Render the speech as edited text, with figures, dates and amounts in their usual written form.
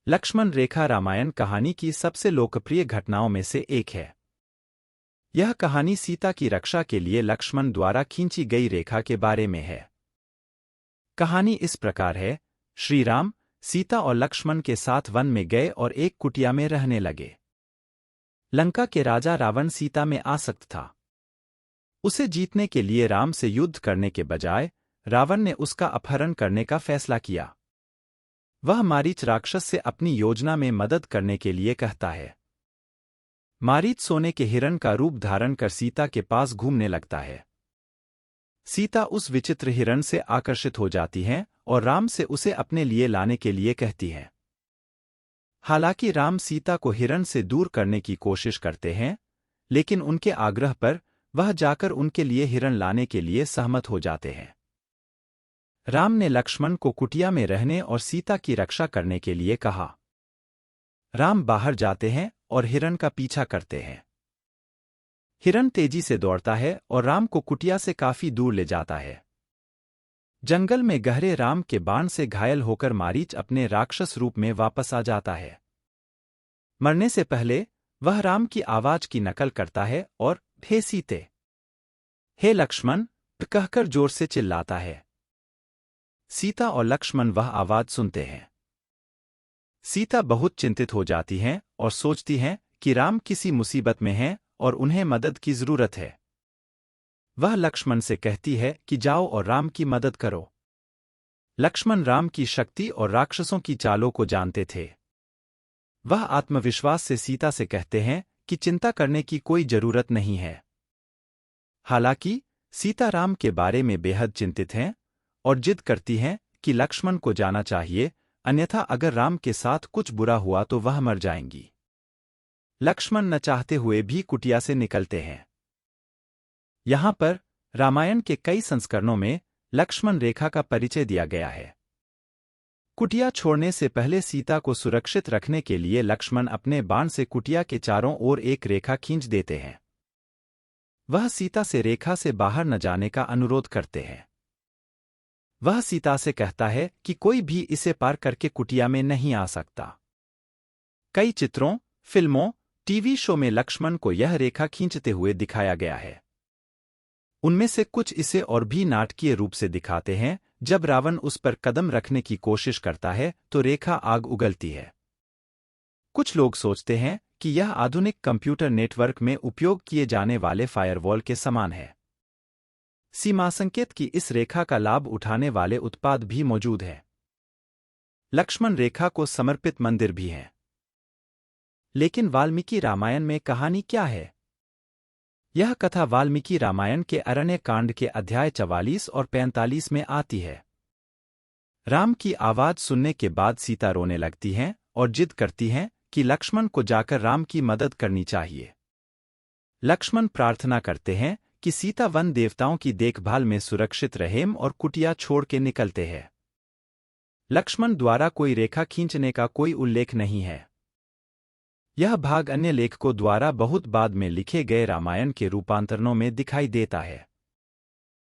लक्ष्मण रेखा रामायण कहानी की सबसे लोकप्रिय घटनाओं में से एक है। यह कहानी सीता की रक्षा के लिए लक्ष्मण द्वारा खींची गई रेखा के बारे में है। कहानी इस प्रकार है, श्री राम, सीता और लक्ष्मण के साथ वन में गए और एक कुटिया में रहने लगे। लंका के राजा रावण सीता में आसक्त था। उसे जीतने के लिए राम से युद्ध करने के बजाय रावण ने उसका अपहरण करने का फैसला किया। वह मारीच राक्षस से अपनी योजना में मदद करने के लिए कहता है। मारीच सोने के हिरण का रूप धारण कर सीता के पास घूमने लगता है। सीता उस विचित्र हिरण से आकर्षित हो जाती है और राम से उसे अपने लिए लाने के लिए कहती है। हालांकि राम सीता को हिरण से दूर करने की कोशिश करते हैं, लेकिन उनके आग्रह पर वह जाकर उनके लिए हिरण लाने के लिए सहमत हो जाते हैं। राम ने लक्ष्मण को कुटिया में रहने और सीता की रक्षा करने के लिए कहा। राम बाहर जाते हैं और हिरण का पीछा करते हैं। हिरण तेजी से दौड़ता है और राम को कुटिया से काफी दूर ले जाता है। जंगल में गहरे राम के बाण से घायल होकर मारीच अपने राक्षस रूप में वापस आ जाता है। मरने से पहले वह राम की आवाज की नकल करता है और हे सीते, हे लक्ष्मण कहकर जोर से चिल्लाता है। सीता और लक्ष्मण वह आवाज सुनते हैं। सीता बहुत चिंतित हो जाती हैं और सोचती हैं कि राम किसी मुसीबत में हैं और उन्हें मदद की जरूरत है। वह लक्ष्मण से कहती है कि जाओ और राम की मदद करो। लक्ष्मण राम की शक्ति और राक्षसों की चालों को जानते थे। वह आत्मविश्वास से सीता से कहते हैं कि चिंता करने की कोई जरूरत नहीं है। हालांकि सीता राम के बारे में बेहद चिंतित हैं और जिद करती हैं कि लक्ष्मण को जाना चाहिए, अन्यथा अगर राम के साथ कुछ बुरा हुआ तो वह मर जाएंगी। लक्ष्मण न चाहते हुए भी कुटिया से निकलते हैं। यहाँ पर रामायण के कई संस्करणों में लक्ष्मण रेखा का परिचय दिया गया है। कुटिया छोड़ने से पहले सीता को सुरक्षित रखने के लिए लक्ष्मण अपने बाण से कुटिया के चारों ओर एक रेखा खींच देते हैं। वह सीता से रेखा से बाहर न जाने का अनुरोध करते हैं। वह सीता से कहता है कि कोई भी इसे पार करके कुटिया में नहीं आ सकता। कई चित्रों, फिल्मों, टीवी शो में लक्ष्मण को यह रेखा खींचते हुए दिखाया गया है। उनमें से कुछ इसे और भी नाटकीय रूप से दिखाते हैं। जब रावण उस पर कदम रखने की कोशिश करता है तो रेखा आग उगलती है। कुछ लोग सोचते हैं कि यह आधुनिक कंप्यूटर नेटवर्क में उपयोग किए जाने वाले फायरवॉल के समान है। सीमा संकेत की इस रेखा का लाभ उठाने वाले उत्पाद भी मौजूद हैं। लक्ष्मण रेखा को समर्पित मंदिर भी हैं। लेकिन वाल्मीकि रामायण में कहानी क्या है? यह कथा वाल्मीकि रामायण के अरण्य कांड के अध्याय 44 और 45 में आती है। राम की आवाज सुनने के बाद सीता रोने लगती हैं और जिद करती हैं कि लक्ष्मण को जाकर राम की मदद करनी चाहिए। लक्ष्मण प्रार्थना करते हैं कि सीता वन देवताओं की देखभाल में सुरक्षित रहें और कुटिया छोड़ के निकलते हैं। लक्ष्मण द्वारा कोई रेखा खींचने का कोई उल्लेख नहीं है। यह भाग अन्य लेखकों द्वारा बहुत बाद में लिखे गए रामायण के रूपांतरणों में दिखाई देता है।